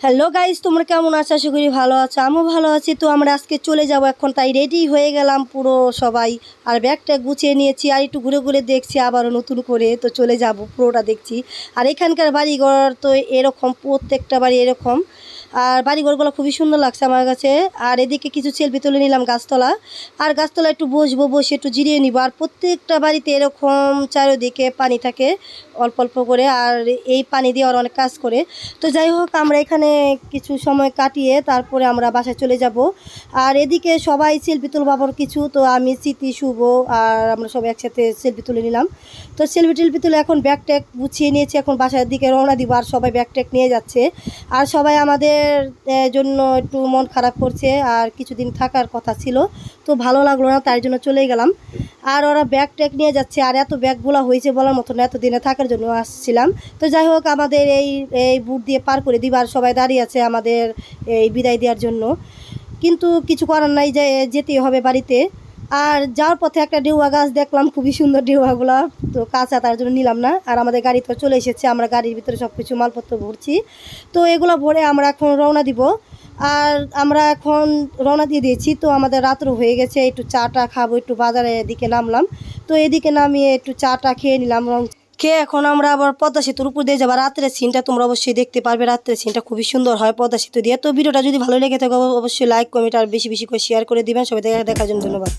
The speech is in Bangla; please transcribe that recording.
হ্যালো গাইস, তোমরা কেমন আছো? আশা করি ভালো আছো, আমিও ভালো আছি। তো আমরা আজকে চলে যাব এখন, তাই রেডি হয়ে গেলাম পুরো সবাই। আর ব্যাগটা গুছিয়ে নিয়েছি, আর একটু ঘুরে ঘুরে দেখছি আবারও নতুন করে। তো চলে যাব, পুরোটা দেখছি। আর এখানকার বাড়িঘর তো এরকম, প্রত্যেকটা বাড়ি এরকম। আর বাড়িঘরগুলো খুবই সুন্দর লাগছে আমার কাছে। আর এদিকে কিছু সেলফি তুলে নিলাম গাছতলা। আর গাছতলা একটু বসবো, বসে একটু জিরিয়ে নিব। আর প্রত্যেকটা বাড়িতে এরকম চারিদিকে পানি থাকে অল্প অল্প করে, আর এই পানি দিয়ে ওরা অনেক কাজ করে। তো যাই হোক, আমরা এখানে কিছু সময় কাটিয়ে তারপরে আমরা বাসায় চলে যাব। আর এদিকে সবাই সেলফি তুলব আবার কিছু। তো আমি, স্মৃতি, শুভ আর আমরা সবাই একসাথে সেলফি তুলে নিলাম। তো সেলফি টেলফি তুলে এখন ব্যাগ ট্যাগ গুছিয়ে নিয়েছি, এখন বাসার দিকে রওনা দিব। আর সবাই ব্যাগ ট্যাগ নিয়ে যাচ্ছে। আর সবাই আমাদের জন্য একটু মন খারাপ করছে, আর কিছুদিন থাকার কথা ছিল, তো ভালো লাগলো না, তাই জন্য চলে গেলাম। আর ওরা ব্যাগ ট্যাগ নিয়ে যাচ্ছে, আর এত ব্যাগগুলো হয়েছে বলার মতো না, এতদিনে থাকার জন্য আসছিলাম। তো যাই হোক, আমাদের এই এই বুট দিয়ে পার করে দিবার সবাই দাঁড়িয়ে আছে আমাদের এই বিদায় দেওয়ার জন্য। কিন্তু কিছু করার নাই, যে যেতেই হবে বাড়িতে। আর যাওয়ার পথে একটা ডেউয়া গাছ দেখলাম, খুবই সুন্দর ডেউয়াগুলো। তো কাঁচা, তার জন্য নিলাম না। আর আমাদের গাড়ি তো চলে এসেছে, আমরা গাড়ির ভিতরে সব কিছু মালপত্র ভরছি। তো এগুলো ভরে আমরা এখন রওনা দিব। আর আমরা এখন রওনা দিয়ে দিয়েছি। তো আমাদের রাত্র হয়ে গেছে, একটু চাটা খাবো, একটু বাজারের দিকে নামলাম। তো এদিকে নামিয়ে একটু চাটা খেয়ে নিলাম, খেয়ে এখন আমরা আবার পদ্মা সেতুর উপর দিয়ে যাবো। রাত্রের সিনটা তোমরা অবশ্যই দেখতে পারবে, রাত্রের সিনটা খুবই সুন্দর হয় পদ্মা সেতু দিয়ে। তো ভিডিওটা যদি ভালো লেগে থাকে অবশ্যই লাইক, কমেন্ট আর বেশি বেশি করে শেয়ার করে দিবেন। সবাই দেখার জন্য ধন্যবাদ।